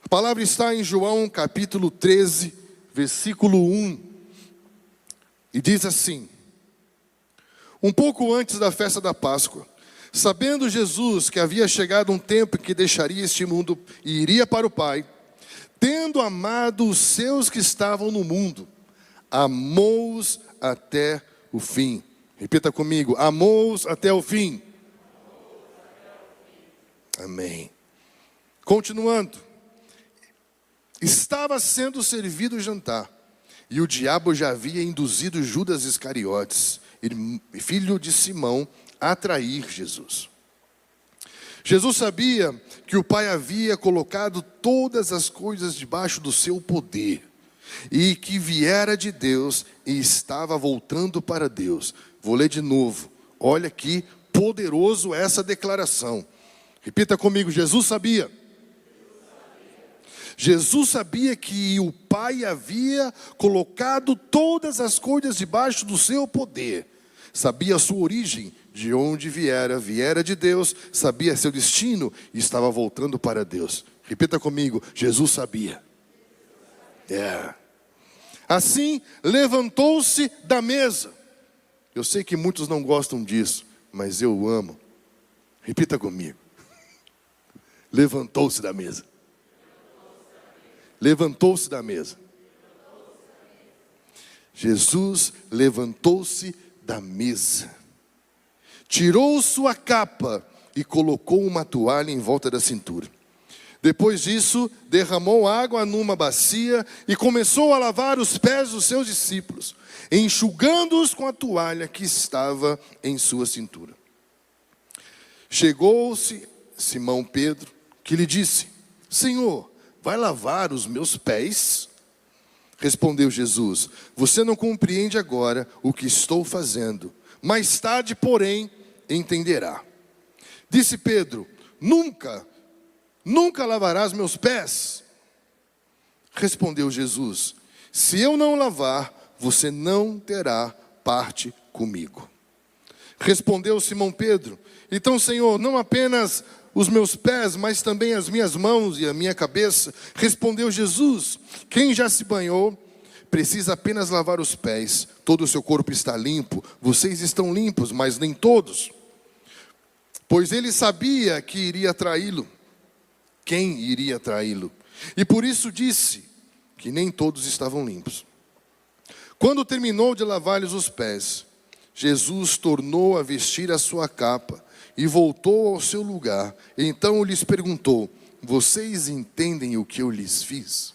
A palavra está em João capítulo 13, versículo 1. E diz assim: um pouco antes da festa da Páscoa, sabendo Jesus que havia chegado um tempo em que deixaria este mundo e iria para o Pai, tendo amado os seus que estavam no mundo, amou-os até o fim. Repita comigo: amou-os até o fim. Amém. Continuando. Estava sendo servido o jantar, e o diabo já havia induzido Judas Iscariotes, filho de Simão, a trair Jesus. Jesus sabia que o Pai havia colocado todas as coisas debaixo do seu poder, e que viera de Deus e estava voltando para Deus. Vou ler de novo. Olha que poderoso essa declaração. Repita comigo: Jesus sabia. Jesus sabia que o Pai havia colocado todas as coisas debaixo do seu poder. Sabia a sua origem, de onde viera de Deus, sabia seu destino e estava voltando para Deus. Repita comigo: Jesus sabia. Assim, levantou-se da mesa. Eu sei que muitos não gostam disso, mas eu amo. Repita comigo: levantou-se da mesa. Levantou-se da mesa. Jesus levantou-se da mesa, tirou sua capa e colocou uma toalha em volta da cintura. Depois disso, derramou água numa bacia e começou a lavar os pés dos seus discípulos, enxugando-os com a toalha que estava em sua cintura. Chegou-se Simão Pedro, que lhe disse: Senhor, vai lavar os meus pés? Respondeu Jesus: você não compreende agora o que estou fazendo, mais tarde, porém, entenderá. Disse Pedro: nunca lavarás meus pés? Respondeu Jesus: se eu não lavar, você não terá parte comigo. Respondeu Simão Pedro: então, Senhor, não apenas os meus pés, mas também as minhas mãos e a minha cabeça. Respondeu Jesus: quem já se banhou, precisa apenas lavar os pés. Todo o seu corpo está limpo. Vocês estão limpos, mas nem todos. Pois ele sabia que iria traí-lo. Quem iria traí-lo? E por isso disse que nem todos estavam limpos. Quando terminou de lavar-lhes os pés, Jesus tornou a vestir a sua capa e voltou ao seu lugar. Então lhes perguntou: vocês entendem o que eu lhes fiz?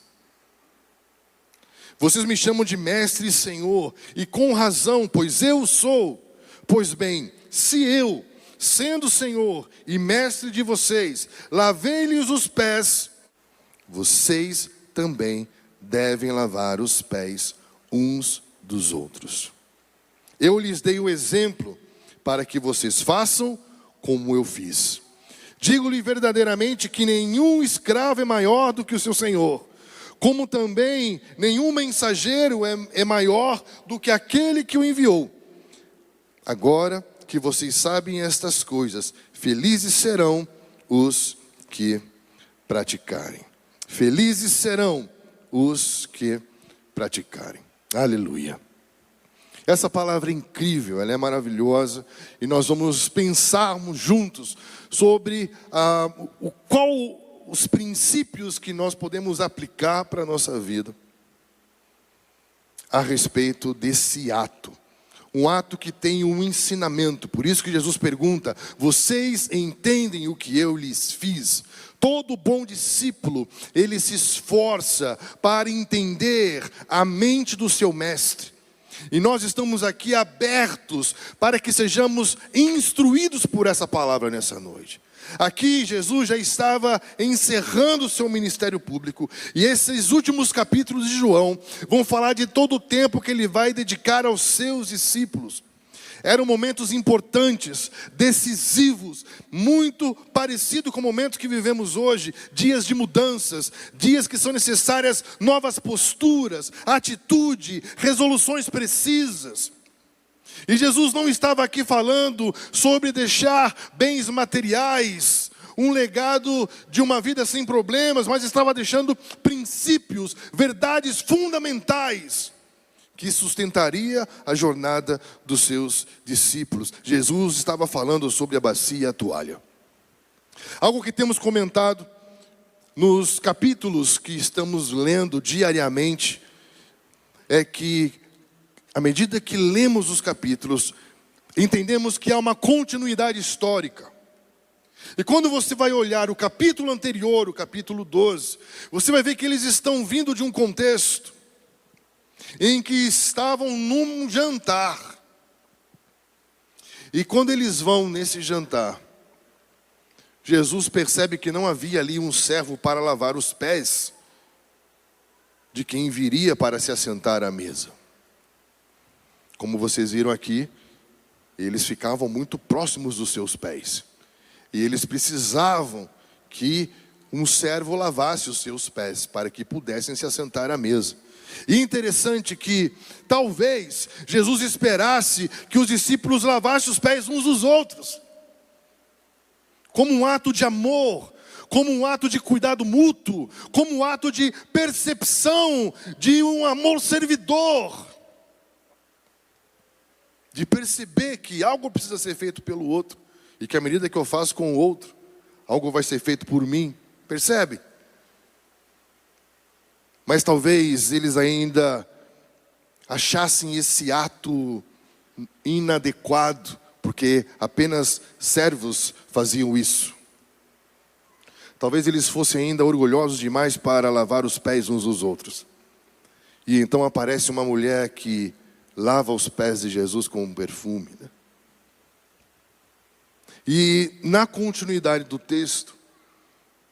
Vocês me chamam de mestre e senhor, e com razão, pois eu sou. Pois bem, se eu, sendo senhor e mestre de vocês, lavei-lhes os pés, vocês também devem lavar os pés uns dos outros. Eu lhes dei o exemplo para que vocês façam como eu fiz. Digo-lhe verdadeiramente que nenhum escravo é maior do que o seu senhor, como também nenhum mensageiro é maior do que aquele que o enviou. Agora que vocês sabem estas coisas, felizes serão os que praticarem. Felizes serão os que praticarem. Aleluia. Essa palavra é incrível, ela é maravilhosa, e nós vamos pensarmos juntos sobre os princípios que nós podemos aplicar para a nossa vida a respeito desse ato. Um ato que tem um ensinamento. Por isso que Jesus pergunta: vocês entendem o que eu lhes fiz? Todo bom discípulo, ele se esforça para entender a mente do seu mestre. E nós estamos aqui abertos para que sejamos instruídos por essa palavra nessa noite. Aqui Jesus já estava encerrando o seu ministério público, e esses últimos capítulos de João vão falar de todo o tempo que ele vai dedicar aos seus discípulos. Eram momentos importantes, decisivos, muito parecido com o momento que vivemos hoje, dias de mudanças, dias que são necessárias novas posturas, atitude, resoluções precisas. E Jesus não estava aqui falando sobre deixar bens materiais, um legado de uma vida sem problemas, mas estava deixando princípios, verdades fundamentais que sustentaria a jornada dos seus discípulos. Jesus estava falando sobre a bacia e a toalha. Algo que temos comentado nos capítulos que estamos lendo diariamente é que, à medida que lemos os capítulos, entendemos que há uma continuidade histórica. E quando você vai olhar o capítulo anterior, o capítulo 12, você vai ver que eles estão vindo de um contexto em que estavam num jantar. E quando eles vão nesse jantar, Jesus percebe que não havia ali um servo para lavar os pés de quem viria para se assentar à mesa. Como vocês viram aqui, eles ficavam muito próximos dos seus pés. E eles precisavam que um servo lavasse os seus pés para que pudessem se assentar à mesa. E interessante que talvez Jesus esperasse que os discípulos lavassem os pés uns dos outros, como um ato de amor, como um ato de cuidado mútuo, como um ato de percepção de um amor servidor, de perceber que algo precisa ser feito pelo outro, e que à medida que eu faço com o outro, algo vai ser feito por mim. Percebe? Mas talvez eles ainda achassem esse ato inadequado, porque apenas servos faziam isso. Talvez eles fossem ainda orgulhosos demais para lavar os pés uns dos outros. E então aparece uma mulher que lava os pés de Jesus com um perfume, né? E na continuidade do texto,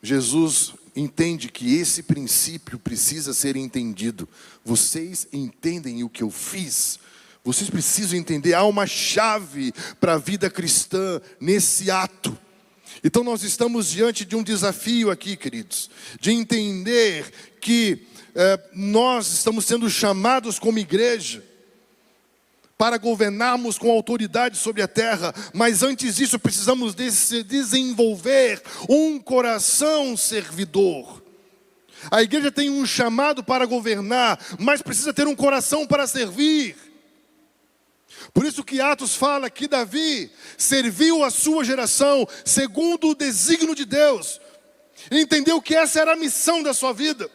Jesus entende que esse princípio precisa ser entendido. Vocês entendem o que eu fiz? Vocês precisam entender, há uma chave para a vida cristã nesse ato. Então nós estamos diante de um desafio aqui, queridos, de entender que nós estamos sendo chamados como igreja para governarmos com autoridade sobre a terra, mas antes disso precisamos desenvolver um coração servidor. A igreja tem um chamado para governar, mas precisa ter um coração para servir. Por isso que Atos fala que Davi serviu a sua geração segundo o desígnio de Deus. Ele entendeu que essa era a missão da sua vida.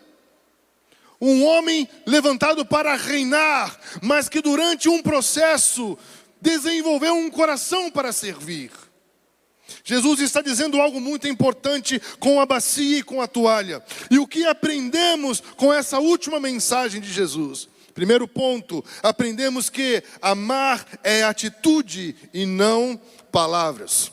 Um homem levantado para reinar, mas que durante um processo desenvolveu um coração para servir. Jesus está dizendo algo muito importante com a bacia e com a toalha. E o que aprendemos com essa última mensagem de Jesus? Primeiro ponto, aprendemos que amar é atitude e não palavras.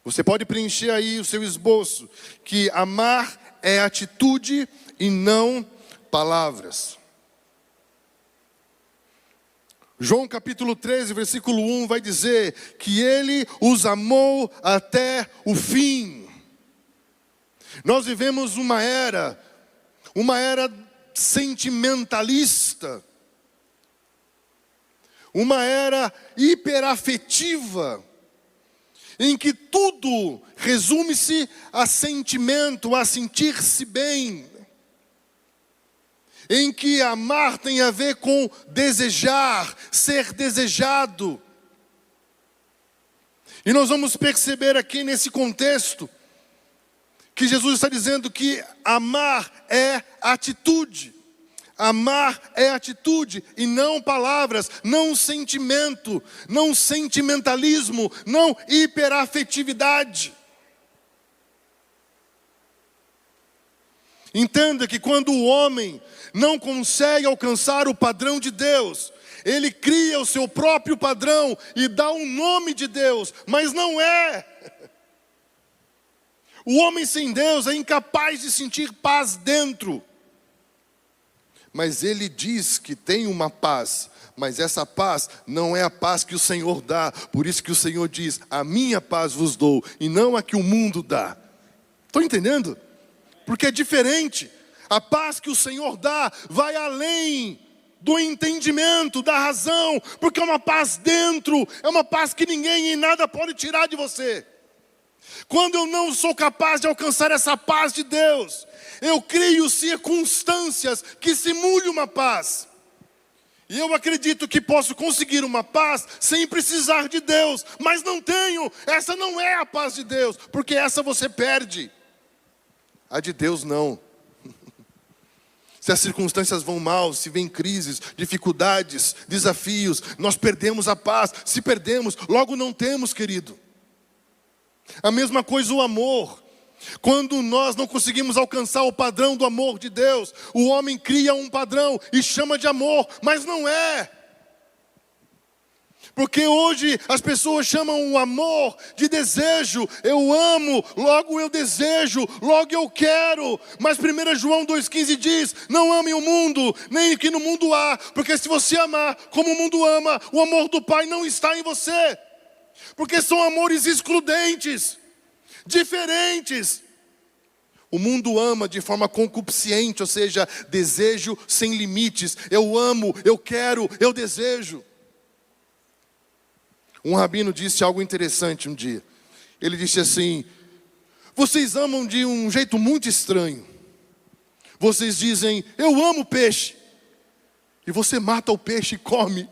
Você pode preencher aí o seu esboço, que amar é atitude e não palavras. João capítulo 13, versículo 1 vai dizer que ele os amou até o fim. Nós vivemos uma era sentimentalista, uma era hiperafetiva, em que tudo resume-se a sentimento, a sentir-se bem, em que amar tem a ver com desejar, ser desejado. E nós vamos perceber aqui nesse contexto que Jesus está dizendo que amar é atitude. Amar é atitude e não palavras, não sentimento, não sentimentalismo, não hiperafetividade. Entenda que quando o homem não consegue alcançar o padrão de Deus, ele cria o seu próprio padrão e dá um nome de Deus, mas não é. O homem sem Deus é incapaz de sentir paz dentro. Mas ele diz que tem uma paz, mas essa paz não é a paz que o Senhor dá. Por isso que o Senhor diz, a minha paz vos dou, e não a que o mundo dá. Estão entendendo? Porque é diferente. A paz que o Senhor dá vai além do entendimento, da razão, porque é uma paz dentro, é uma paz que ninguém e nada pode tirar de você. Quando eu não sou capaz de alcançar essa paz de Deus, eu crio circunstâncias que simulem uma paz. E eu acredito que posso conseguir uma paz sem precisar de Deus, mas não tenho. Essa não é a paz de Deus, porque essa você perde. A de Deus não. Se as circunstâncias vão mal, se vem crises, dificuldades, desafios, nós perdemos a paz. Se perdemos, logo não temos, querido. A mesma coisa o amor. Quando nós não conseguimos alcançar o padrão do amor de Deus, o homem cria um padrão e chama de amor, mas não é. Porque hoje as pessoas chamam o amor de desejo. Eu amo, logo eu desejo, logo eu quero. Mas 1 João 2,15 diz: não ame o mundo, nem o que no mundo há. Porque se você amar como o mundo ama, o amor do Pai não está em você. Porque são amores excludentes, diferentes. O mundo ama de forma concupiscente, ou seja, desejo sem limites. Eu amo, eu quero, eu desejo. Um rabino disse algo interessante um dia. Ele disse assim: vocês amam de um jeito muito estranho. Vocês dizem, eu amo peixe. E você mata o peixe e come.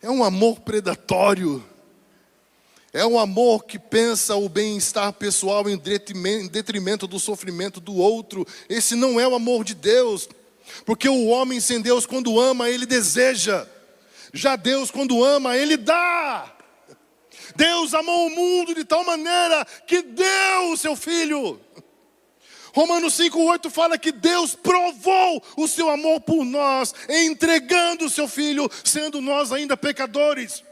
É um amor predatório. É um amor que pensa o bem-estar pessoal em detrimento do sofrimento do outro. Esse não é o amor de Deus. Porque o homem sem Deus, quando ama, ele deseja. Já Deus, quando ama, ele dá. Deus amou o mundo de tal maneira que deu o seu Filho. Romanos 5,8 fala que Deus provou o seu amor por nós, entregando o seu Filho, sendo nós ainda pecadores.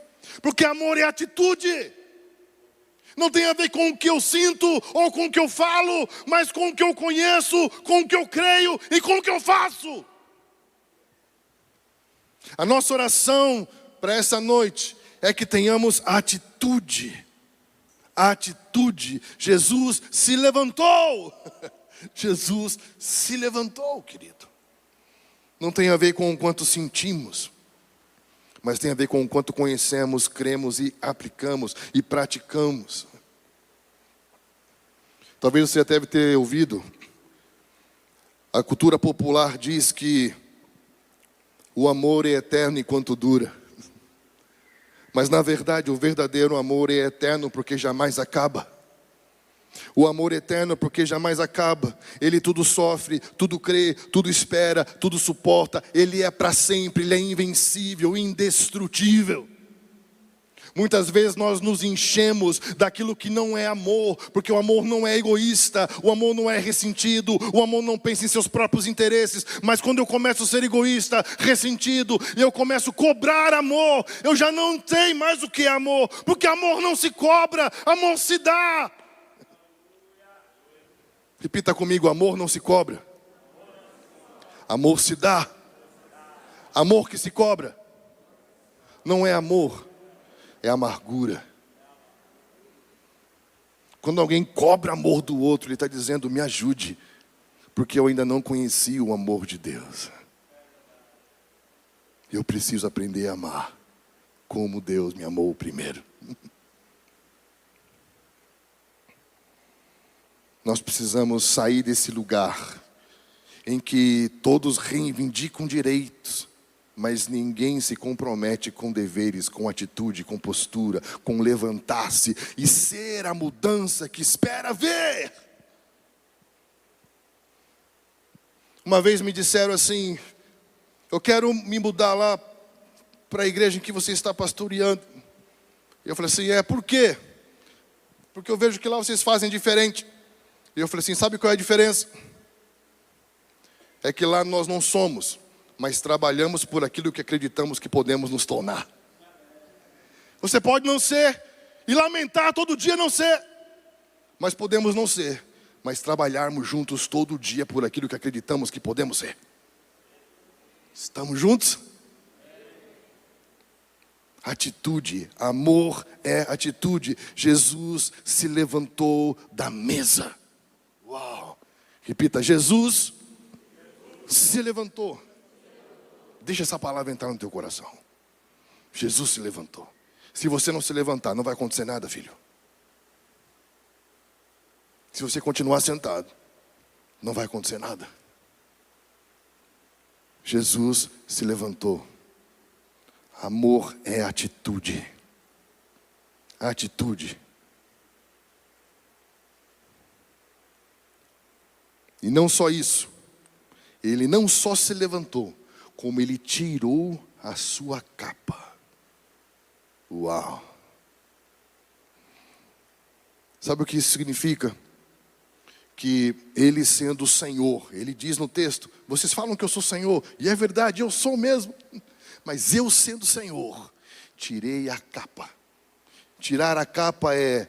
Porque amor é atitude. Não tem a ver com o que eu sinto ou com o que eu falo, mas com o que eu conheço, com o que eu creio e com o que eu faço. A nossa oração para essa noite é que tenhamos atitude. Atitude. Jesus se levantou. Jesus se levantou, querido. Não tem a ver com o quanto sentimos, mas tem a ver com o quanto conhecemos, cremos e aplicamos e praticamos. Talvez você deve ter ouvido, a cultura popular diz que o amor é eterno enquanto dura. Mas na verdade o verdadeiro amor é eterno porque jamais acaba. O amor eterno porque jamais acaba. Ele tudo sofre, tudo crê, tudo espera, tudo suporta. Ele é para sempre, ele é invencível, indestrutível. Muitas vezes nós nos enchemos daquilo que não é amor, porque o amor não é egoísta, o amor não é ressentido, o amor não pensa em seus próprios interesses. Mas quando eu começo a ser egoísta, ressentido, e eu começo a cobrar amor, eu já não tenho mais o que é amor, porque amor não se cobra, amor se dá. Repita comigo: amor não se cobra, amor se dá. Amor que se cobra não é amor, é amargura. Quando alguém cobra amor do outro, ele está dizendo: me ajude, porque eu ainda não conheci o amor de Deus. Eu preciso aprender a amar como Deus me amou primeiro. Nós precisamos sair desse lugar em que todos reivindicam direitos, mas ninguém se compromete com deveres, com atitude, com postura, com levantar-se e ser a mudança que espera ver. Uma vez me disseram assim: eu quero me mudar lá para a igreja em que você está pastoreando. Eu falei assim: por quê? Porque eu vejo que lá vocês fazem diferente. E eu falei assim: sabe qual é a diferença? É que lá nós não somos, mas trabalhamos por aquilo que acreditamos que podemos nos tornar. Você pode não ser e lamentar todo dia não ser, mas podemos não ser, mas trabalharmos juntos todo dia por aquilo que acreditamos que podemos ser. Estamos juntos? Atitude, amor é atitude. Jesus se levantou da mesa. Uau! Repita: Jesus se levantou. Deixa essa palavra entrar no teu coração. Jesus se levantou. Se você não se levantar, não vai acontecer nada, filho. Se você continuar sentado, não vai acontecer nada. Jesus se levantou. Amor é atitude. Atitude. E não só isso. Ele não só se levantou, como ele tirou a sua capa. Uau! Sabe o que isso significa? Que ele sendo o Senhor, ele diz no texto, vocês falam que eu sou Senhor, e é verdade, eu sou mesmo, mas eu sendo Senhor, tirei a capa. Tirar a capa é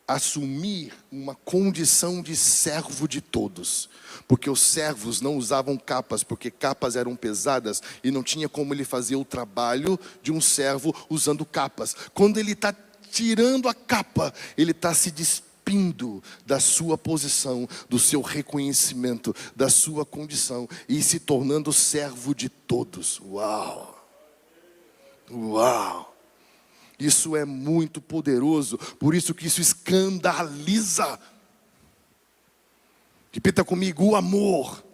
assumir uma condição de servo de todos, porque os servos não usavam capas, porque capas eram pesadas, e não tinha como ele fazer o trabalho de um servo usando capas. Quando ele está tirando a capa, ele está se despindo da sua posição, do seu reconhecimento, da sua condição, e se tornando servo de todos. Uau! Uau! Isso é muito poderoso, por isso que isso escandaliza. Repita comigo, o amor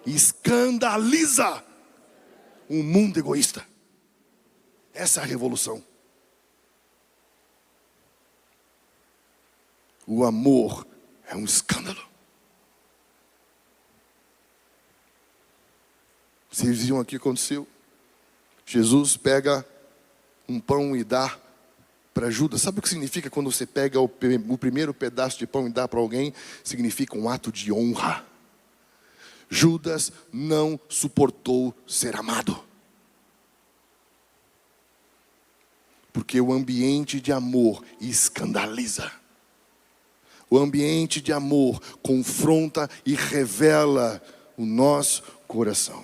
escandaliza um mundo egoísta. Essa é a revolução. O amor é um escândalo. Vocês viram aqui o que aconteceu? Jesus pega um pão e dá para Judas. Sabe o que significa quando você pega o primeiro pedaço de pão e dá para alguém? Significa um ato de honra. Judas não suportou ser amado. Porque o ambiente de amor escandaliza. O ambiente de amor confronta e revela o nosso coração.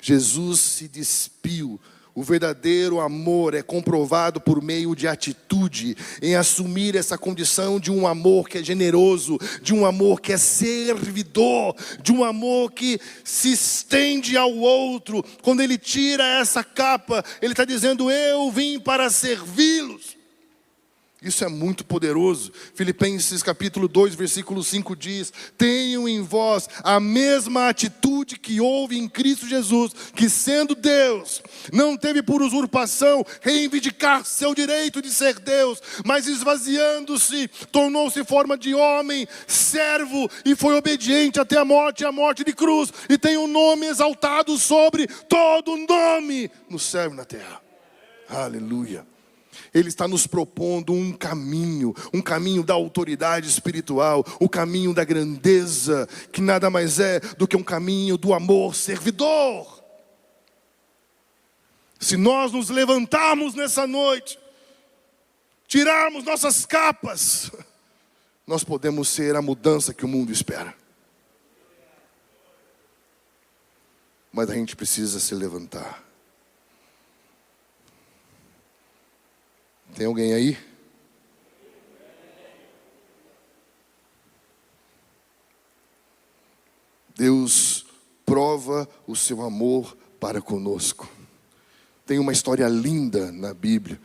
Jesus se despiu. O verdadeiro amor é comprovado por meio de atitude, em assumir essa condição de um amor que é generoso, de um amor que é servidor, de um amor que se estende ao outro. Quando ele tira essa capa, ele está dizendo, eu vim para servi-los. Isso é muito poderoso. Filipenses capítulo 2, versículo 5 diz, tenham em vós a mesma atitude que houve em Cristo Jesus, que sendo Deus, não teve por usurpação reivindicar seu direito de ser Deus, mas esvaziando-se, tornou-se forma de homem, servo, e foi obediente até a morte de cruz, e tem um nome exaltado sobre todo nome, no céu e na terra. Aleluia. Ele está nos propondo um caminho da autoridade espiritual, o caminho da grandeza, que nada mais é do que um caminho do amor servidor. Se nós nos levantarmos nessa noite, tirarmos nossas capas, nós podemos ser a mudança que o mundo espera. Mas a gente precisa se levantar. Tem alguém aí? Deus prova o seu amor para conosco. Tem uma história linda na Bíblia,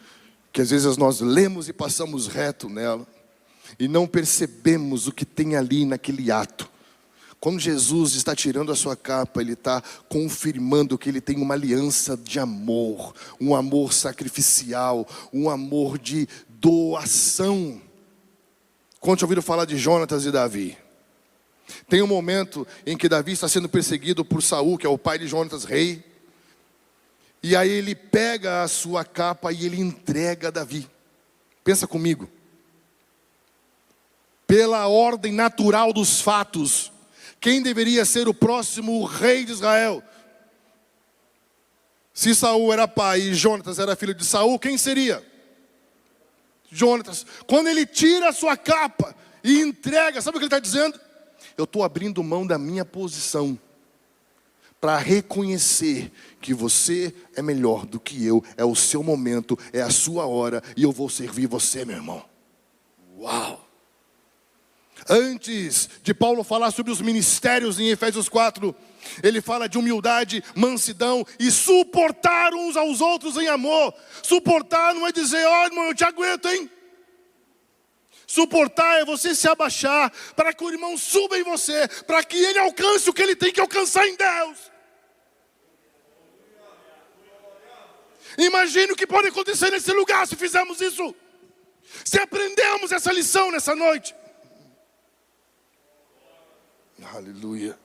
que às vezes nós lemos e passamos reto nela, e não percebemos o que tem ali naquele ato. Quando Jesus está tirando a sua capa, Ele está confirmando que Ele tem uma aliança de amor, um amor sacrificial, um amor de doação. Quantos ouviram falar de Jonatas e Davi? Tem um momento em que Davi está sendo perseguido por Saul, que é o pai de Jonatas, rei. E aí ele pega a sua capa e ele entrega a Davi. Pensa comigo. Pela ordem natural dos fatos, quem deveria ser o próximo rei de Israel? Se Saul era pai e Jonatas era filho de Saul, quem seria? Jonatas. Quando ele tira a sua capa e entrega, sabe o que ele está dizendo? Eu estou abrindo mão da minha posição para reconhecer que você é melhor do que eu, é o seu momento, é a sua hora, e eu vou servir você, meu irmão. Uau! Antes de Paulo falar sobre os ministérios em Efésios 4, Ele fala de humildade, mansidão e suportar uns aos outros em amor. Suportar não é dizer, ó irmão, eu te aguento, hein? Suportar é você se abaixar para que o irmão suba em você, para que ele alcance o que ele tem que alcançar em Deus. Imagine o que pode acontecer nesse lugar se fizermos isso. Se aprendemos essa lição nessa noite. Aleluia.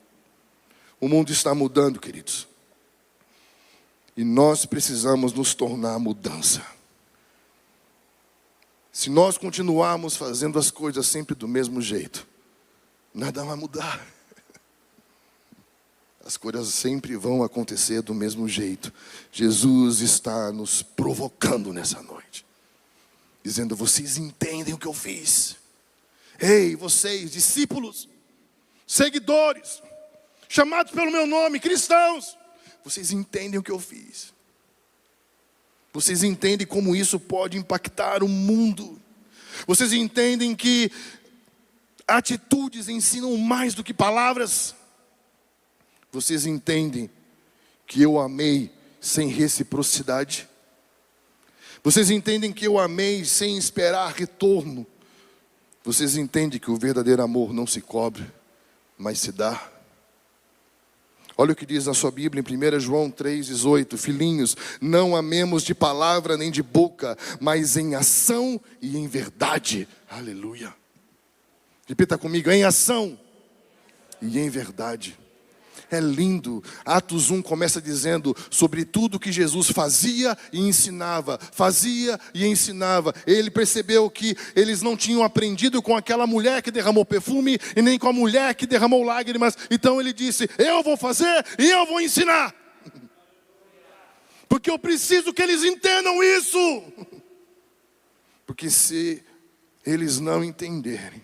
O mundo está mudando, queridos. E nós precisamos nos tornar mudança. Se nós continuarmos fazendo as coisas sempre do mesmo jeito, nada vai mudar. As coisas sempre vão acontecer do mesmo jeito. Jesus está nos provocando nessa noite, dizendo, vocês entendem o que eu fiz? Ei, vocês, discípulos, seguidores, chamados pelo meu nome, cristãos, vocês entendem o que eu fiz? Vocês entendem como isso pode impactar o mundo? Vocês entendem que atitudes ensinam mais do que palavras? Vocês entendem que eu amei sem reciprocidade? Vocês entendem que eu amei sem esperar retorno? Vocês entendem que o verdadeiro amor não se cobre, mas se dá? Olha o que diz na sua Bíblia em 1 João 3,18. Filhinhos, não amemos de palavra nem de boca, mas em ação e em verdade. Aleluia. Repita comigo, em ação e em verdade. É lindo. Atos 1 começa dizendo sobre tudo que Jesus fazia e ensinava. Fazia e ensinava. Ele percebeu que eles não tinham aprendido com aquela mulher que derramou perfume e nem com a mulher que derramou lágrimas. Então ele disse, eu vou fazer e eu vou ensinar. Porque eu preciso que eles entendam isso. Porque se eles não entenderem,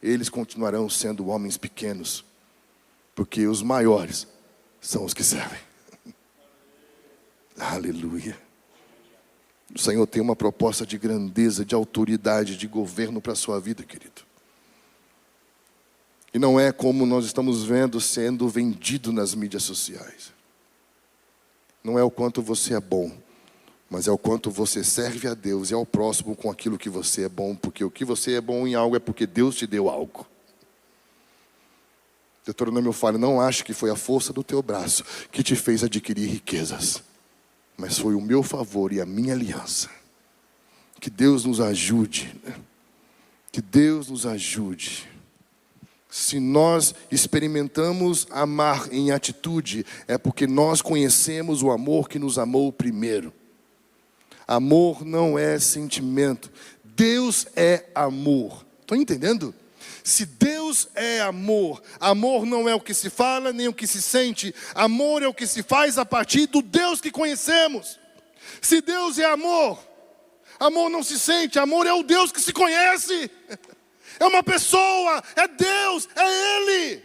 eles continuarão sendo homens pequenos. Porque os maiores são os que servem. Aleluia. O Senhor tem uma proposta de grandeza, de autoridade, de governo para a sua vida, querido. E não é como nós estamos vendo sendo vendido nas mídias sociais. Não é o quanto você é bom, mas é o quanto você serve a Deus e ao próximo com aquilo que você é bom. Porque o que você é bom em algo é porque Deus te deu algo. Deuteronômio fala, não ache que foi a força do teu braço que te fez adquirir riquezas, mas foi o meu favor e a minha aliança. Que Deus nos ajude, né? Que Deus nos ajude. Se nós experimentamos amar em atitude, é porque nós conhecemos o amor que nos amou primeiro. Amor não é sentimento, Deus é amor. Estão entendendo? Se Deus é amor, amor não é o que se fala, nem o que se sente. Amor é o que se faz a partir do Deus que conhecemos. Se Deus é amor, amor não se sente, amor é o Deus que se conhece. É uma pessoa, é Deus, é Ele.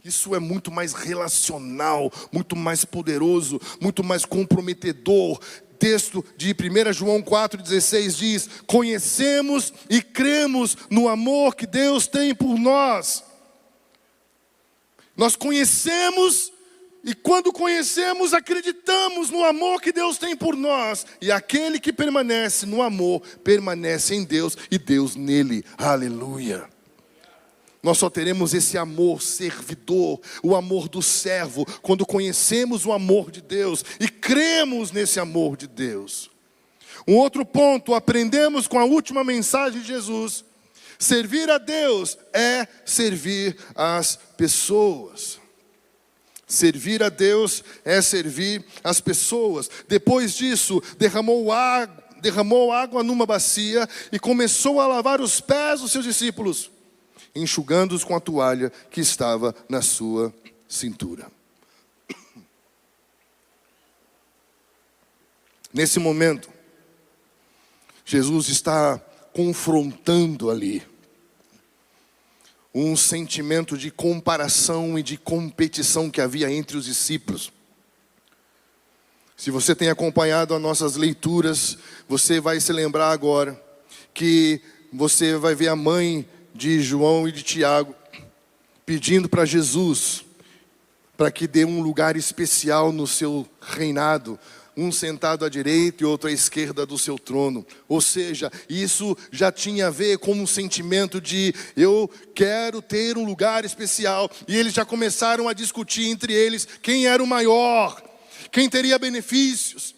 Isso é muito mais relacional, muito mais poderoso, muito mais comprometedor. Texto de 1 João 4,16 diz, conhecemos e cremos no amor que Deus tem por nós. Nós conhecemos e quando conhecemos, acreditamos no amor que Deus tem por nós. E aquele que permanece no amor, permanece em Deus e Deus nele. Aleluia. Nós só teremos esse amor servidor, o amor do servo, quando conhecemos o amor de Deus e cremos nesse amor de Deus. Um outro ponto, aprendemos com a última mensagem de Jesus. Servir a Deus é servir as pessoas. Servir a Deus é servir as pessoas. Depois disso, derramou água numa bacia e começou a lavar os pés dos seus discípulos, enxugando-os com a toalha que estava na sua cintura. Nesse momento, Jesus está confrontando ali um sentimento de comparação e de competição que havia entre os discípulos. Se você tem acompanhado as nossas leituras, você vai se lembrar agora que você vai ver a mãe de João e de Tiago. pedindo para Jesus, para que dê um lugar especial no seu reinado, um sentado à direita e outro à esquerda do seu trono. Ou seja, isso já tinha a ver com um sentimento de eu quero ter um lugar especial. E eles já começaram a discutir entre eles quem era o maior, quem teria benefícios.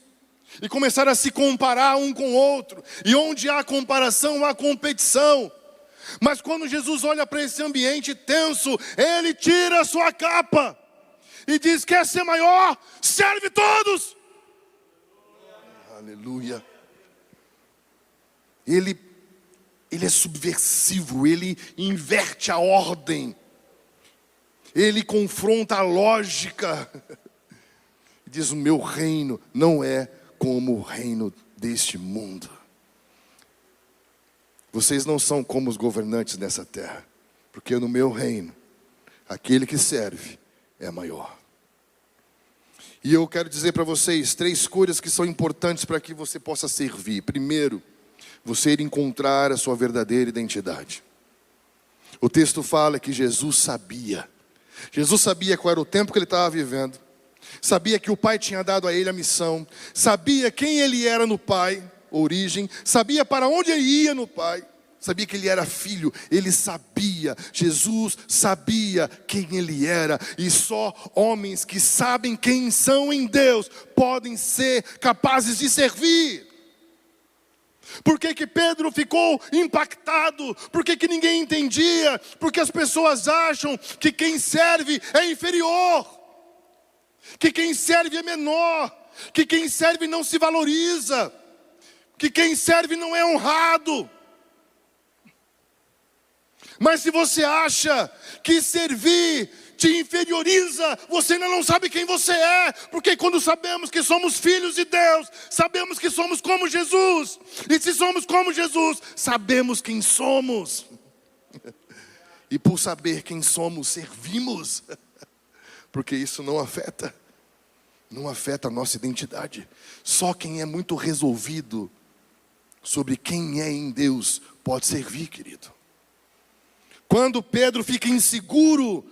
E começaram a se comparar um com o outro. E onde há comparação, há competição. Mas quando Jesus olha para esse ambiente tenso, Ele tira a sua capa e diz: quer ser maior? Serve todos. Aleluia. Ele é subversivo, ele inverte a ordem. Ele confronta a lógica. Diz: o meu reino não é como o reino deste mundo. Vocês não são como os governantes dessa terra, porque no meu reino, aquele que serve é maior. E eu quero dizer para vocês 3 coisas que são importantes para que você possa servir. Primeiro, você encontrar a sua verdadeira identidade. O texto fala que Jesus sabia qual era o tempo que ele estava vivendo, sabia que o Pai tinha dado a ele a missão, sabia quem ele era no Pai, origem, sabia para onde ele ia no Pai, sabia que ele era filho, ele sabia, Jesus sabia quem ele era. E só homens que sabem quem são em Deus podem ser capazes de servir. Por que que Pedro ficou impactado? Por que que ninguém entendia? Porque as pessoas acham que quem serve é inferior, que quem serve é menor, que quem serve não se valoriza, que quem serve não é honrado. Mas se você acha que servir te inferioriza, você ainda não sabe quem você é. Porque quando sabemos que somos filhos de Deus, sabemos que somos como Jesus. E se somos como Jesus, sabemos quem somos. E por saber quem somos, servimos. Porque isso não afeta a nossa identidade. Só quem é muito resolvido sobre quem é em Deus pode servir, querido. Quando Pedro fica inseguro,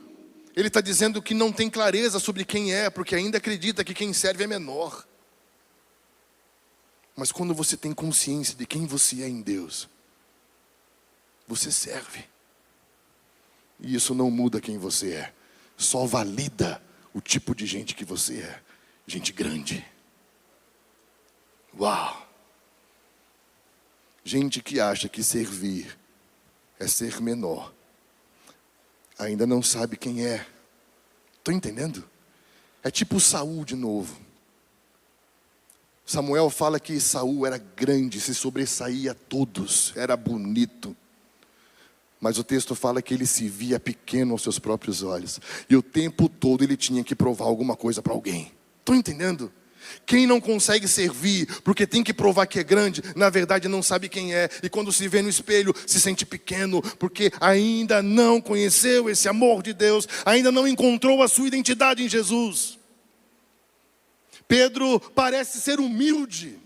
ele está dizendo que não tem clareza sobre quem é, porque ainda acredita que quem serve é menor. Mas quando você tem consciência de quem você é em Deus, você serve. E isso não muda quem você é, só valida o tipo de gente que você é. Gente grande. Uau! Gente que acha que servir é ser menor, ainda não sabe quem é. Estou entendendo? É tipo Saul de novo. Samuel fala que Saul era grande, se sobressaía a todos, era bonito. Mas o texto fala que ele se via pequeno aos seus próprios olhos. E o tempo todo ele tinha que provar alguma coisa para alguém. Estão entendendo? Quem não consegue servir porque tem que provar que é grande, na verdade não sabe quem é. E quando se vê no espelho, se sente pequeno, porque ainda não conheceu esse amor de Deus, ainda não encontrou a sua identidade em Jesus. Pedro parece ser humilde,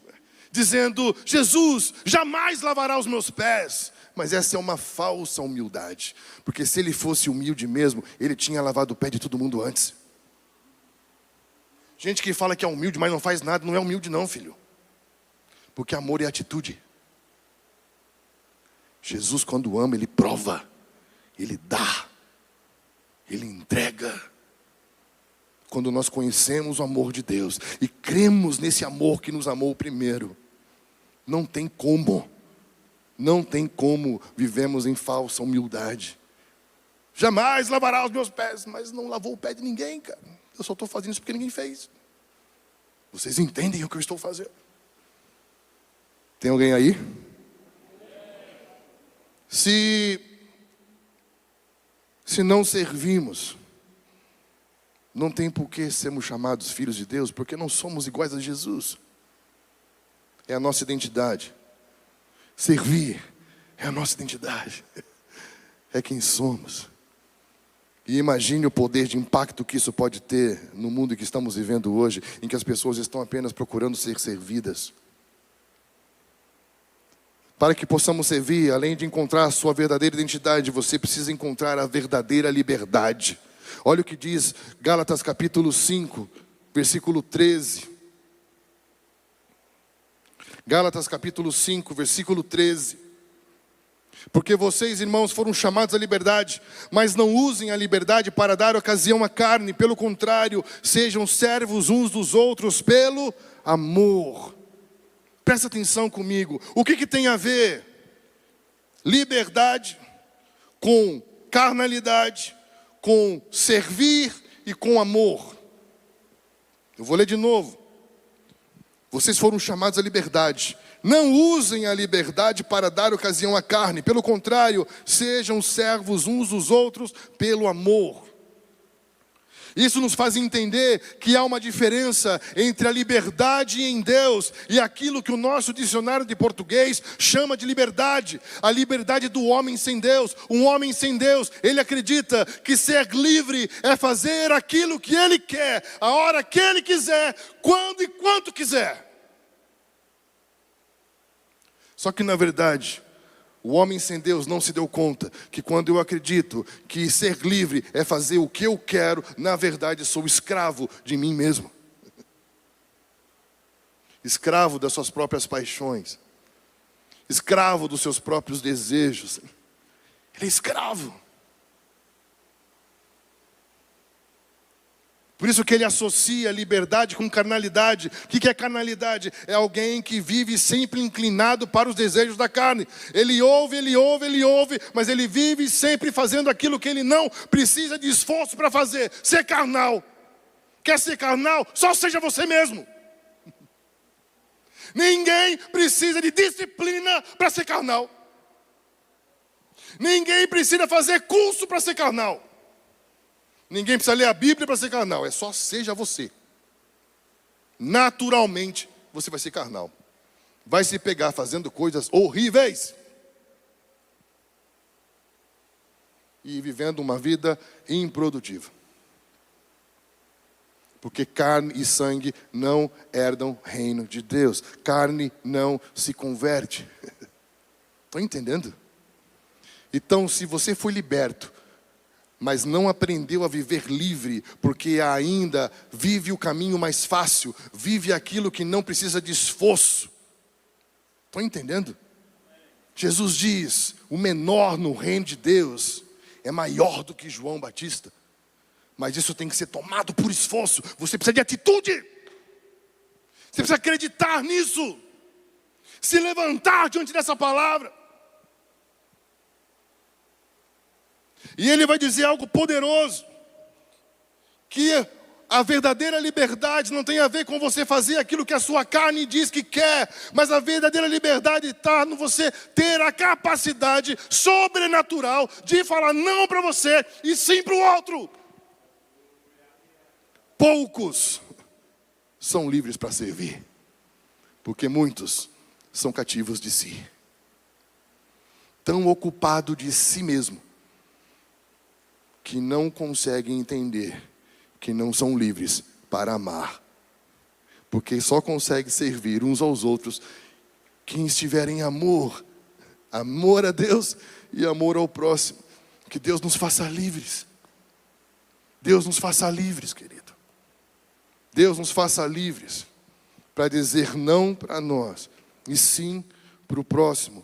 dizendo: Jesus jamais lavará os meus pés. Mas essa é uma falsa humildade, porque se ele fosse humilde mesmo, ele tinha lavado o pé de todo mundo antes. Gente que fala que é humilde, mas não faz nada, não é humilde não, filho. Porque amor é atitude. Jesus, quando ama, Ele prova, Ele dá, Ele entrega. Quando nós conhecemos o amor de Deus e cremos nesse amor que nos amou primeiro, não tem como vivemos em falsa humildade. Jamais lavará os meus pés, mas não lavou o pé de ninguém, cara. Eu só estou fazendo isso porque ninguém fez. Vocês entendem o que eu estou fazendo? Tem alguém aí? Se não servimos, não tem por que sermos chamados filhos de Deus, porque não somos iguais a Jesus. É a nossa identidade. Servir é a nossa identidade. É quem somos. E imagine o poder de impacto que isso pode ter no mundo que estamos vivendo hoje, em que as pessoas estão apenas procurando ser servidas. Para que possamos servir, além de encontrar a sua verdadeira identidade, você precisa encontrar a verdadeira liberdade. Olha o que diz Gálatas capítulo 5, versículo 13. Gálatas capítulo 5, versículo 13. Porque vocês, irmãos, foram chamados à liberdade, mas não usem a liberdade para dar ocasião à carne. Pelo contrário, sejam servos uns dos outros pelo amor. Presta atenção comigo. O que tem a ver liberdade com carnalidade, com servir e com amor? Eu vou ler de novo. Vocês foram chamados à liberdade. Não usem a liberdade para dar ocasião à carne. Pelo contrário, sejam servos uns dos outros pelo amor. Isso nos faz entender que há uma diferença entre a liberdade em Deus e aquilo que o nosso dicionário de português chama de liberdade. A liberdade do homem sem Deus. Um homem sem Deus, ele acredita que ser livre é fazer aquilo que ele quer, a hora que ele quiser, quando e quanto quiser. Só que na verdade, o homem sem Deus não se deu conta que quando eu acredito que ser livre é fazer o que eu quero, na verdade sou escravo de mim mesmo. Escravo das suas próprias paixões. Escravo dos seus próprios desejos. Ele é escravo. Por isso que ele associa liberdade com carnalidade. O que é carnalidade? É alguém que vive sempre inclinado para os desejos da carne. Ele ouve, mas ele vive sempre fazendo aquilo que ele não precisa de esforço para fazer. Ser carnal. Quer ser carnal? Só seja você mesmo. Ninguém precisa de disciplina para ser carnal. Ninguém precisa fazer curso para ser carnal. Ninguém precisa ler a Bíblia para ser carnal. É só seja você. Naturalmente, você vai ser carnal. Vai se pegar fazendo coisas horríveis. E vivendo uma vida improdutiva. Porque carne e sangue não herdam reino de Deus. Carne não se converte. Estão entendendo? Então, se você foi liberto, mas não aprendeu a viver livre, porque ainda vive o caminho mais fácil, vive aquilo que não precisa de esforço. Estão entendendo? Jesus diz, o menor no reino de Deus é maior do que João Batista. Mas isso tem que ser tomado por esforço. Você precisa de atitude. Você precisa acreditar nisso. Se levantar diante dessa palavra. E ele vai dizer algo poderoso, que a verdadeira liberdade não tem a ver com você fazer aquilo que a sua carne diz que quer, mas a verdadeira liberdade está no você ter a capacidade sobrenatural de falar não para você e sim para o outro. Poucos são livres para servir, porque muitos são cativos de si, tão ocupado de si mesmo, que não conseguem entender que não são livres para amar. Porque só consegue servir uns aos outros quem estiver em amor. Amor a Deus e amor ao próximo. Que Deus nos faça livres. Deus nos faça livres, querido. Deus nos faça livres para dizer não para nós e sim para o próximo.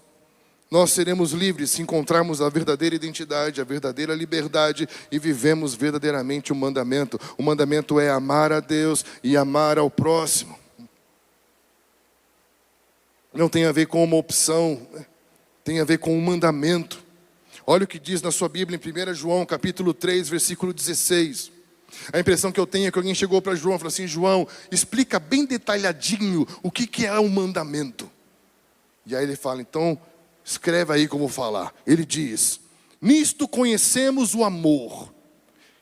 Nós seremos livres se encontrarmos a verdadeira identidade, a verdadeira liberdade e vivemos verdadeiramente o mandamento. O mandamento é amar a Deus e amar ao próximo. Não tem a ver com uma opção, tem a ver com um mandamento. Olha o que diz na sua Bíblia em 1 João, capítulo 3, versículo 16. A impressão que eu tenho é que alguém chegou para João e falou assim, João, explica bem detalhadinho o que é um mandamento. E aí ele fala, então, escreve aí como falar. Ele diz, nisto conhecemos o amor,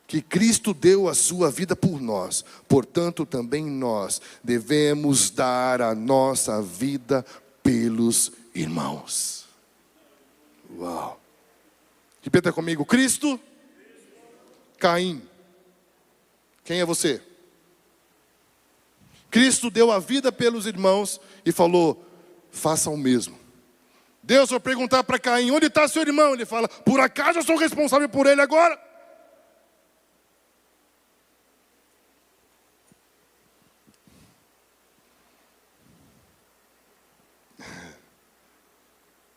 que Cristo deu a sua vida por nós. Portanto, também nós devemos dar a nossa vida pelos irmãos. Uau! Repita comigo, Cristo, Caim. Quem é você? Cristo deu a vida pelos irmãos e falou, faça o mesmo. Deus vai perguntar para Caim: onde está seu irmão? Ele fala: por acaso eu sou responsável por ele agora?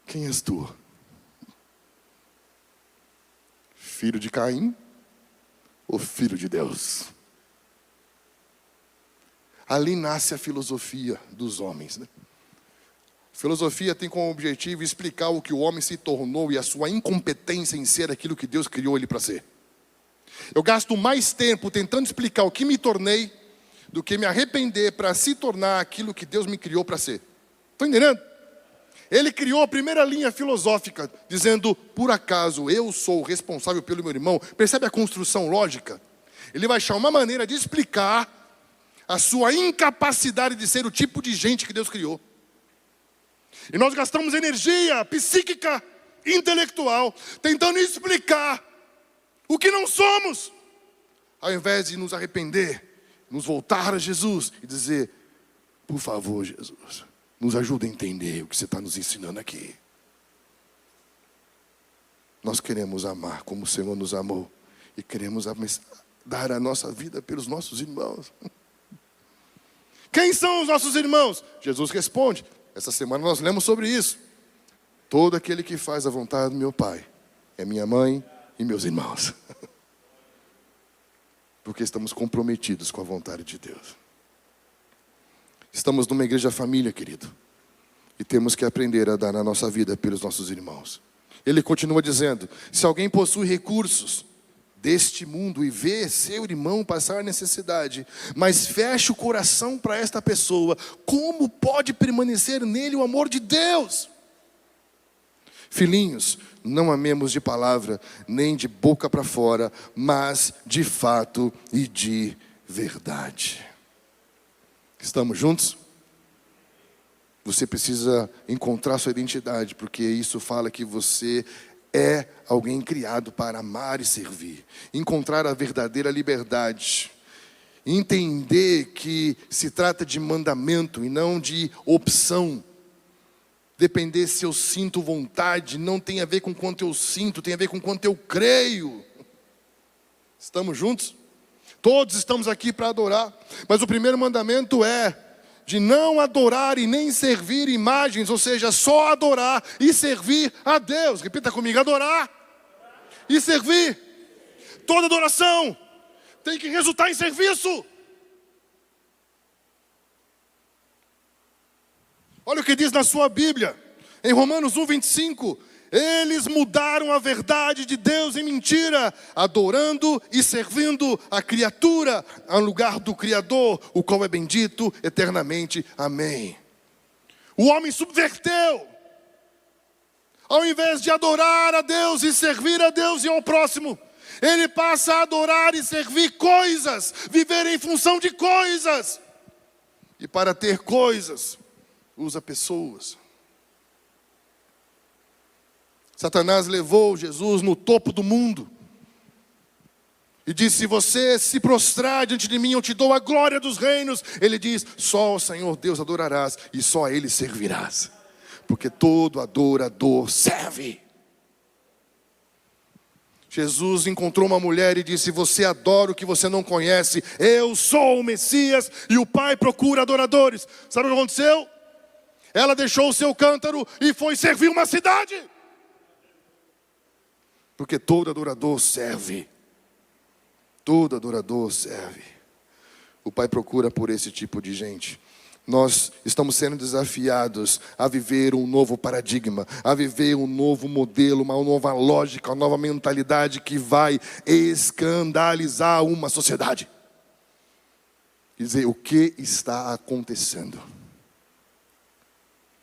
Quem és tu? Filho de Caim ou filho de Deus? Ali nasce a filosofia dos homens, né? Filosofia tem como objetivo explicar o que o homem se tornou e a sua incompetência em ser aquilo que Deus criou ele para ser. Eu gasto mais tempo tentando explicar o que me tornei do que me arrepender para se tornar aquilo que Deus me criou para ser. Estão entendendo? Ele criou a primeira linha filosófica, dizendo: por acaso eu sou responsável pelo meu irmão? Percebe a construção lógica? Ele vai achar uma maneira de explicar a sua incapacidade de ser o tipo de gente que Deus criou. E nós gastamos energia psíquica, intelectual, tentando explicar o que não somos, ao invés de nos arrepender, nos voltar a Jesus e dizer: por favor, Jesus, nos ajuda a entender o que você está nos ensinando aqui. Nós queremos amar como o Senhor nos amou e queremos dar a nossa vida pelos nossos irmãos. Quem são os nossos irmãos? Jesus responde. Essa semana nós lemos sobre isso. Todo aquele que faz a vontade do meu Pai é minha mãe e meus irmãos. Porque estamos comprometidos com a vontade de Deus. Estamos numa igreja família, querido. E temos que aprender a dar a nossa vida pelos nossos irmãos. Ele continua dizendo: se alguém possui recursos deste mundo e vê seu irmão passar necessidade, mas fecha o coração para esta pessoa, como pode permanecer nele o amor de Deus? Filhinhos, não amemos de palavra, nem de boca para fora, mas de fato e de verdade. Estamos juntos? Você precisa encontrar sua identidade, porque isso fala que você é alguém criado para amar e servir. Encontrar a verdadeira liberdade. Entender que se trata de mandamento e não de opção. Depender se eu sinto vontade, não tem a ver com quanto eu sinto, tem a ver com quanto eu creio. Estamos juntos? Todos estamos aqui para adorar. Mas o primeiro mandamento é de não adorar e nem servir imagens, ou seja, só adorar e servir a Deus. Repita comigo: adorar e servir. Toda adoração tem que resultar em serviço. Olha o que diz na sua Bíblia, em Romanos 1:25. Eles mudaram a verdade de Deus em mentira, adorando e servindo a criatura ao lugar do Criador, o qual é bendito eternamente. Amém. O homem subverteu. Ao invés de adorar a Deus e servir a Deus e ao próximo, ele passa a adorar e servir coisas, viver em função de coisas. E para ter coisas, usa pessoas. Satanás levou Jesus no topo do mundo e disse: se você se prostrar diante de mim, eu te dou a glória dos reinos. Ele diz: só ao Senhor Deus adorarás e só a Ele servirás, porque todo adorador serve. Jesus encontrou uma mulher e disse: você adora o que você não conhece. Eu sou o Messias e o Pai procura adoradores. Sabe o que aconteceu? Ela deixou o seu cântaro e foi servir uma cidade. Porque todo adorador serve. Todo adorador serve. O Pai procura por esse tipo de gente. Nós estamos sendo desafiados a viver um novo paradigma, a viver um novo modelo, uma nova lógica, uma nova mentalidade que vai escandalizar uma sociedade. E dizer: o que está acontecendo?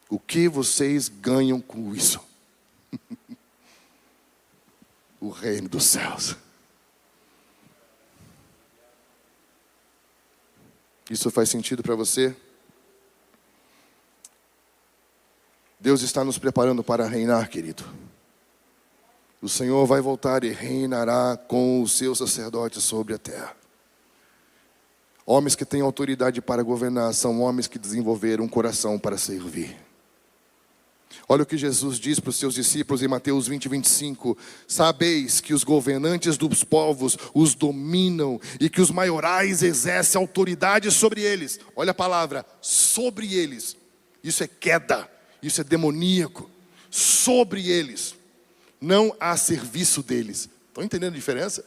O que vocês ganham com isso? O reino dos céus. Isso faz sentido para você? Deus está nos preparando para reinar, querido. O Senhor vai voltar e reinará com os seus sacerdotes sobre a terra. Homens que têm autoridade para governar são homens que desenvolveram um coração para servir. Olha o que Jesus diz para os seus discípulos em Mateus 20:25. Sabeis que os governantes dos povos os dominam e que os maiorais exercem autoridade sobre eles. Olha a palavra, sobre eles. Isso é queda, isso é demoníaco. Sobre eles, não a serviço deles. Estão entendendo a diferença?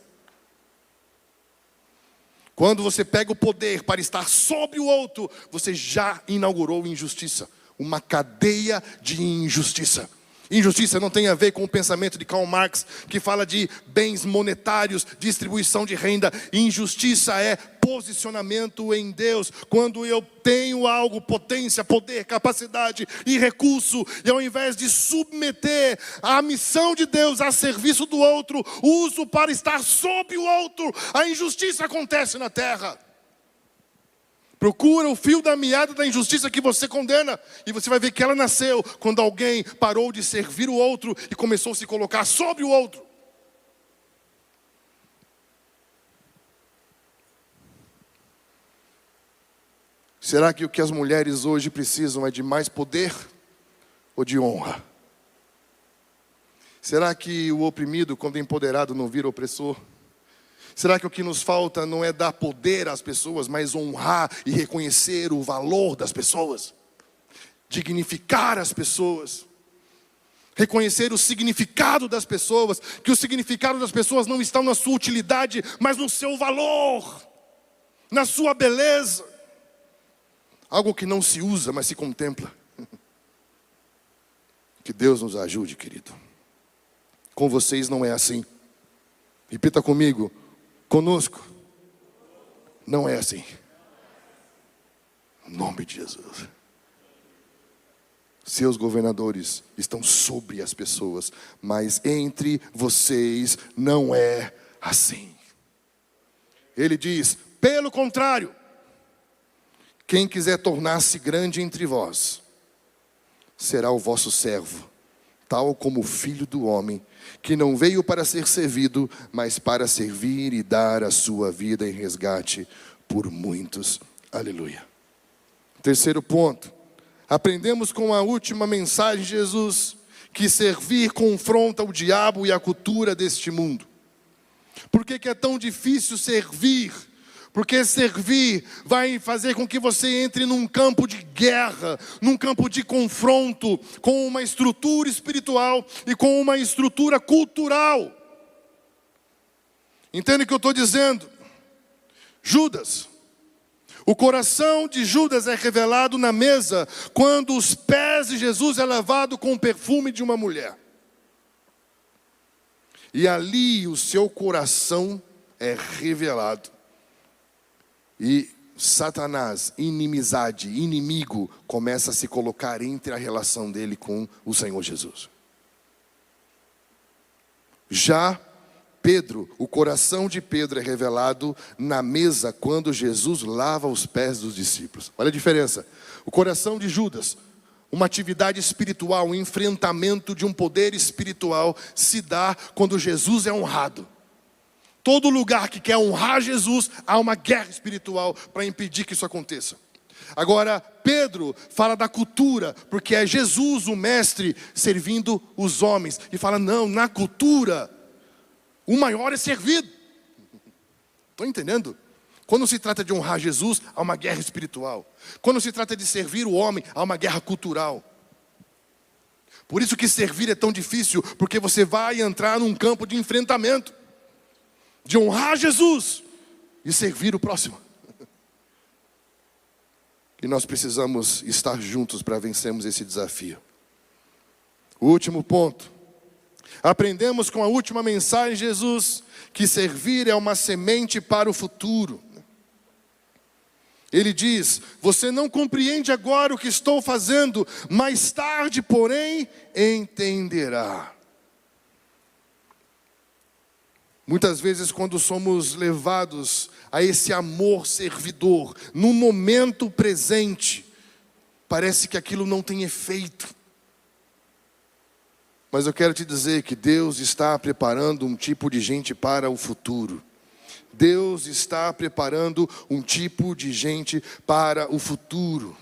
Quando você pega o poder para estar sobre o outro, você já inaugurou injustiça. Uma cadeia de injustiça. Injustiça não tem a ver com o pensamento de Karl Marx, que fala de bens monetários, distribuição de renda. Injustiça é posicionamento em Deus. Quando eu tenho algo, potência, poder, capacidade e recurso, e ao invés de submeter a missão de Deus a serviço do outro, uso para estar sob o outro, a injustiça acontece na terra. Procura o fio da meada da injustiça que você condena, e você vai ver que ela nasceu quando alguém parou de servir o outro e começou a se colocar sobre o outro. Será que o que as mulheres hoje precisam é de mais poder ou de honra? Será que o oprimido, quando é empoderado, não vira opressor? Será que o que nos falta não é dar poder às pessoas, mas honrar e reconhecer o valor das pessoas? Dignificar as pessoas. Reconhecer o significado das pessoas. Que o significado das pessoas não está na sua utilidade, mas no seu valor. Na sua beleza. Algo que não se usa, mas se contempla. Que Deus nos ajude, querido. Com vocês não é assim. Repita comigo. Conosco, não é assim. Em nome de Jesus. Seus governadores estão sobre as pessoas, mas entre vocês não é assim. Ele diz, pelo contrário, quem quiser tornar-se grande entre vós, será o vosso servo, tal como o Filho do Homem, que não veio para ser servido, mas para servir e dar a sua vida em resgate por muitos. Aleluia. Terceiro ponto. Aprendemos com a última mensagem de Jesus, que servir confronta o diabo e a cultura deste mundo. Por que é tão difícil servir? Porque servir vai fazer com que você entre num campo de guerra, num campo de confronto, com uma estrutura espiritual e com uma estrutura cultural. Entende o que eu estou dizendo? Judas. O coração de Judas é revelado na mesa, quando os pés de Jesus é lavado com o perfume de uma mulher. E ali o seu coração é revelado. E Satanás, inimizade, inimigo, começa a se colocar entre a relação dele com o Senhor Jesus. Já Pedro, o coração de Pedro é revelado na mesa quando Jesus lava os pés dos discípulos. Olha a diferença. O coração de Judas, uma atividade espiritual, um enfrentamento de um poder espiritual, se dá quando Jesus é honrado. Todo lugar que quer honrar Jesus, há uma guerra espiritual para impedir que isso aconteça. Agora, Pedro fala da cultura, porque é Jesus o mestre servindo os homens. E fala, não, na cultura, o maior é servido. Estão entendendo? Quando se trata de honrar Jesus, há uma guerra espiritual. Quando se trata de servir o homem, há uma guerra cultural. Por isso que servir é tão difícil, porque você vai entrar num campo de enfrentamento. De honrar Jesus e servir o próximo. E nós precisamos estar juntos para vencermos esse desafio. O último ponto. Aprendemos com a última mensagem de Jesus que servir é uma semente para o futuro. Ele diz, você não compreende agora o que estou fazendo, mais tarde, porém, entenderá. Muitas vezes quando somos levados a esse amor servidor, no momento presente, parece que aquilo não tem efeito. Mas eu quero te dizer que Deus está preparando um tipo de gente para o futuro. Deus está preparando um tipo de gente para o futuro.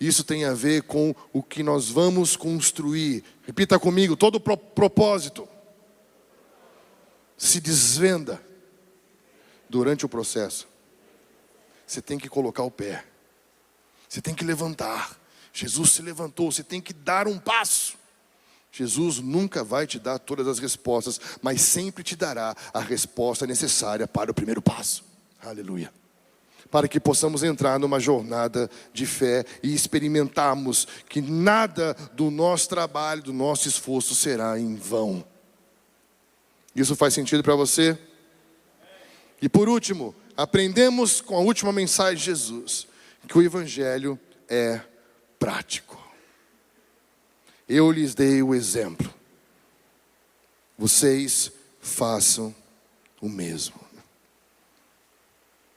Isso tem a ver com o que nós vamos construir. Repita comigo, todo propósito se desvenda durante o processo. Você tem que colocar o pé. Você tem que levantar. Jesus se levantou, você tem que dar um passo. Jesus nunca vai te dar todas as respostas, mas sempre te dará a resposta necessária para o primeiro passo. Aleluia. Para que possamos entrar numa jornada de fé e experimentarmos que nada do nosso trabalho, do nosso esforço será em vão. Isso faz sentido para você? E por último, aprendemos com a última mensagem de Jesus que o Evangelho é prático. Eu lhes dei o exemplo. Vocês façam o mesmo.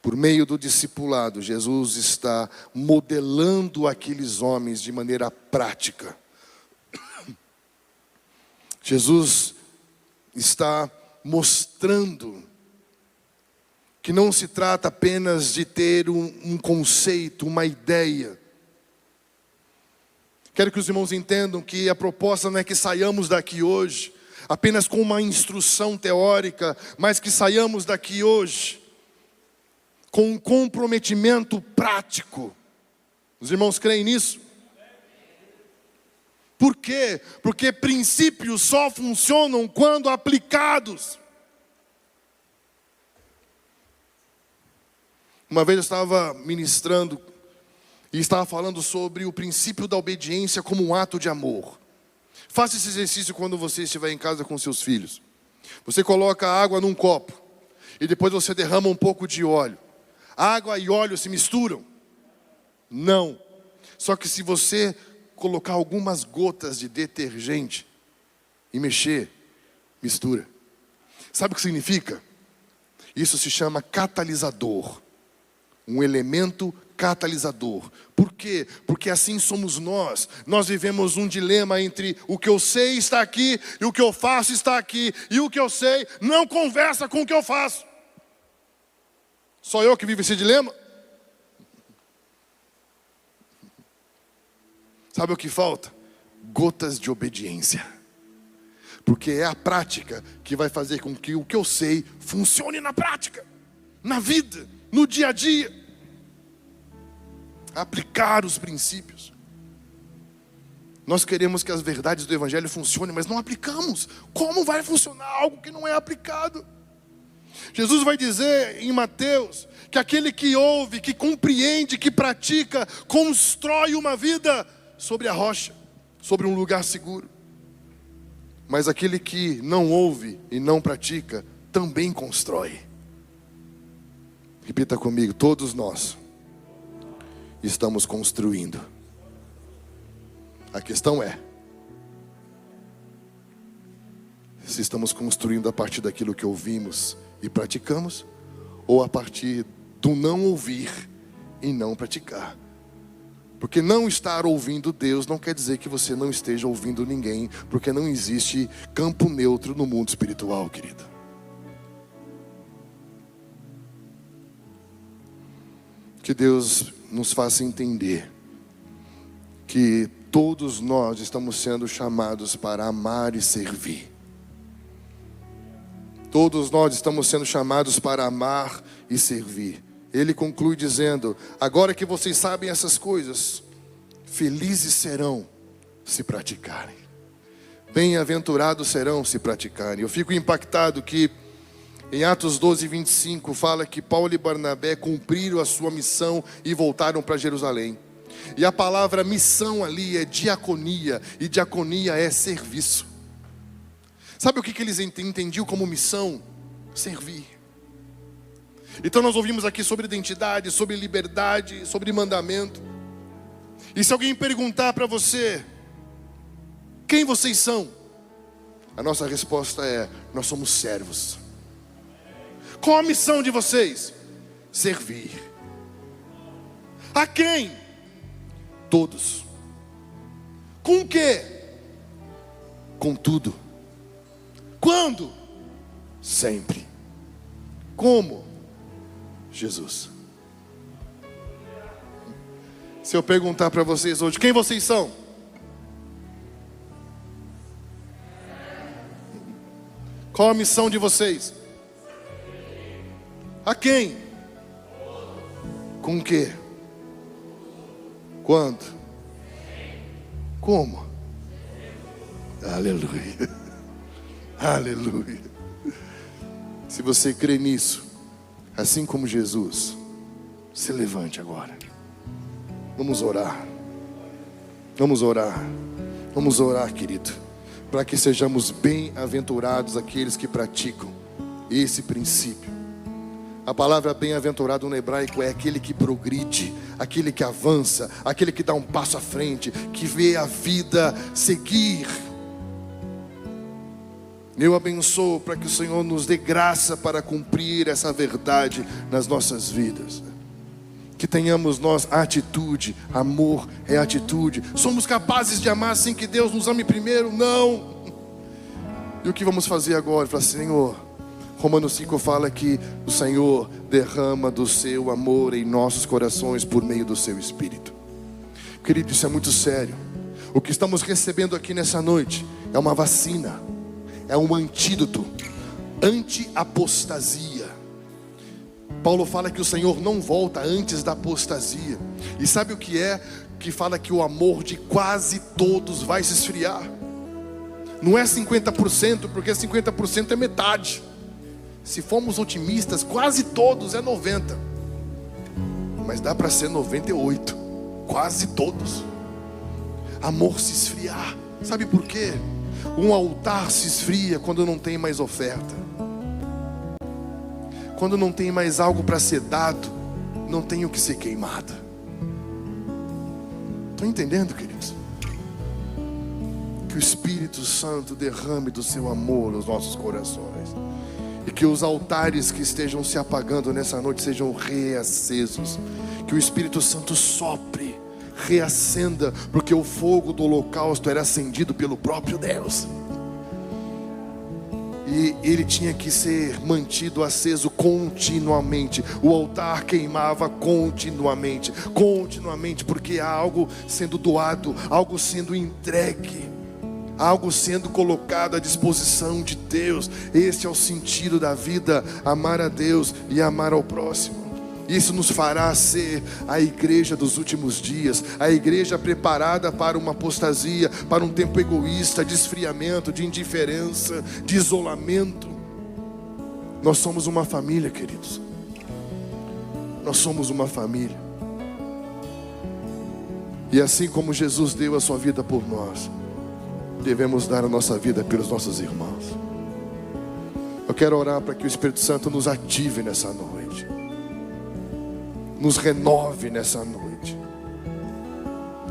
Por meio do discipulado, Jesus está modelando aqueles homens de maneira prática. Jesus está mostrando que não se trata apenas de ter um conceito, uma ideia. Quero que os irmãos entendam que a proposta não é que saiamos daqui hoje apenas com uma instrução teórica, mas que saiamos daqui hoje com um comprometimento prático. Os irmãos creem nisso? Por quê? Porque princípios só funcionam quando aplicados. Uma vez eu estava ministrando e estava falando sobre o princípio da obediência como um ato de amor. Faça esse exercício quando você estiver em casa com seus filhos. Você coloca água num copo e depois você derrama um pouco de óleo. Água e óleo se misturam? Não. Só que se você colocar algumas gotas de detergente e mexer, mistura. Sabe o que significa? Isso se chama catalisador. Um elemento catalisador. Por quê? Porque assim somos nós. Nós vivemos um dilema entre o que eu sei está aqui e o que eu faço está aqui. E o que eu sei não conversa com o que eu faço. Só eu que vivo esse dilema? Sabe o que falta? Gotas de obediência. Porque é a prática que vai fazer com que o que eu sei funcione na prática, na vida, no dia a dia. Aplicar os princípios. Nós queremos que as verdades do Evangelho funcionem, mas não aplicamos. Como vai funcionar algo que não é aplicado? Jesus vai dizer em Mateus que aquele que ouve, que compreende, que pratica, constrói uma vida sobre a rocha, sobre um lugar seguro. Mas aquele que não ouve e não pratica, também constrói. Repita comigo, todos nós estamos construindo. A questão é se estamos construindo a partir daquilo que ouvimos e praticamos, ou a partir do não ouvir e não praticar. Porque não estar ouvindo Deus não quer dizer que você não esteja ouvindo ninguém, porque não existe campo neutro no mundo espiritual, querido. Que Deus nos faça entender que todos nós estamos sendo chamados para amar e servir. Todos nós estamos sendo chamados para amar e servir. Ele conclui dizendo: agora que vocês sabem essas coisas, felizes serão se praticarem. Bem-aventurados serão se praticarem. Eu fico impactado que em Atos 12, 25 fala que Paulo e Barnabé cumpriram a sua missão e voltaram para Jerusalém. E a palavra missão ali é diaconia, e diaconia é serviço. Sabe o que eles entendiam como missão? Servir. Então nós ouvimos aqui sobre identidade, sobre liberdade, sobre mandamento. E se alguém perguntar para você, quem vocês são? A nossa resposta é, nós somos servos. Qual a missão de vocês? Servir. A quem? Todos. Com o quê? Com tudo. Quando? Sempre. Como? Jesus. Se eu perguntar para vocês hoje, quem vocês são? Qual a missão de vocês? A quem? Com o quê? Quando? Como? Aleluia. Aleluia. Se você crê nisso, assim como Jesus, se levante agora. Vamos orar. Vamos orar. Vamos orar, querido, para que sejamos bem-aventurados aqueles que praticam esse princípio. A palavra bem-aventurado no hebraico é aquele que progride, aquele que avança, aquele que dá um passo à frente, que vê a vida seguir. Eu abençoo para que o Senhor nos dê graça para cumprir essa verdade nas nossas vidas. Que tenhamos nós atitude, amor é atitude. Somos capazes de amar sem que Deus nos ame primeiro? Não. E o que vamos fazer agora? Falar, Senhor, Romanos 5 fala que o Senhor derrama do seu amor em nossos corações por meio do seu Espírito. Querido, isso é muito sério. O que estamos recebendo aqui nessa noite é uma vacina, é um antídoto, anti-apostasia. Paulo fala que o Senhor não volta antes da apostasia. E sabe o que é? Que fala que o amor de quase todos vai se esfriar. Não é 50%, porque 50% é metade. Se formos otimistas, quase todos é 90%. Mas dá para ser 98%. Quase todos. Amor se esfriar. Sabe por quê? Um altar se esfria quando não tem mais oferta. Quando não tem mais algo para ser dado, não tem o que ser queimado. Estão entendendo, queridos? Que o Espírito Santo derrame do seu amor nos nossos corações. E que os altares que estejam se apagando nessa noite sejam reacesos. Que o Espírito Santo sopre, reacenda, porque o fogo do holocausto era acendido pelo próprio Deus. E ele tinha que ser mantido aceso continuamente. O altar queimava continuamente, porque há algo sendo doado, algo sendo entregue, algo sendo colocado à disposição de Deus. Esse é o sentido da vida: amar a Deus e amar ao próximo. Isso nos fará ser a igreja dos últimos dias, a igreja preparada para uma apostasia, para um tempo egoísta, de esfriamento, de indiferença, de isolamento. Nós somos uma família, queridos. Nós somos uma família. E assim como Jesus deu a sua vida por nós, devemos dar a nossa vida pelos nossos irmãos. Eu quero orar para que o Espírito Santo nos ative nessa noite, nos renove nessa noite.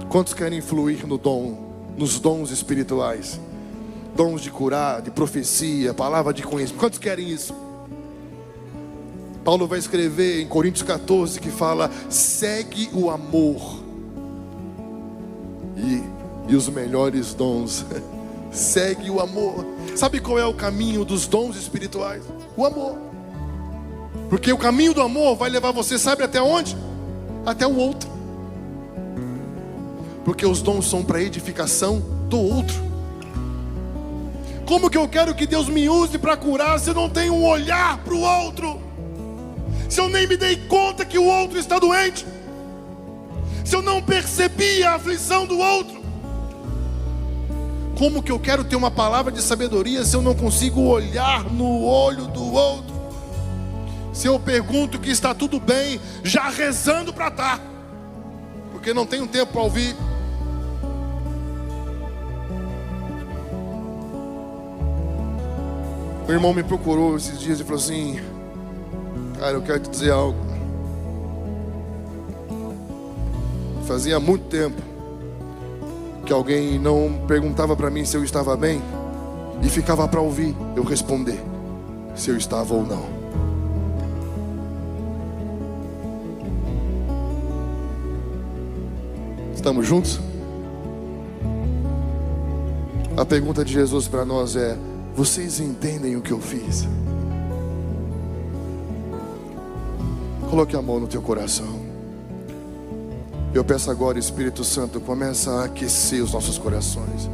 Quantos querem fluir no dom, nos dons espirituais? Dons de curar, de profecia, palavra de conhecimento. Quantos querem isso? Paulo vai escrever em Coríntios 14 que fala: segue o amor e os melhores dons. Segue o amor. Sabe qual é o caminho dos dons espirituais? O amor. Porque o caminho do amor vai levar você, sabe até onde? Até o outro. Porque os dons são para edificação do outro. Como que eu quero que Deus me use para curar se eu não tenho um olhar para o outro? Se eu nem me dei conta que o outro está doente? Se eu não percebi a aflição do outro? Como que eu quero ter uma palavra de sabedoria se eu não consigo olhar no olho do outro? Se eu pergunto que está tudo bem, já rezando para estar, porque não tenho tempo para ouvir. Meu irmão me procurou esses dias e falou assim: cara, eu quero te dizer algo. Fazia muito tempo que alguém não perguntava para mim se eu estava bem e ficava para ouvir eu responder se eu estava ou não. Estamos juntos? A pergunta de Jesus para nós é: vocês entendem o que eu fiz? Coloque a mão no teu coração. Eu peço agora, Espírito Santo, começa a aquecer os nossos corações.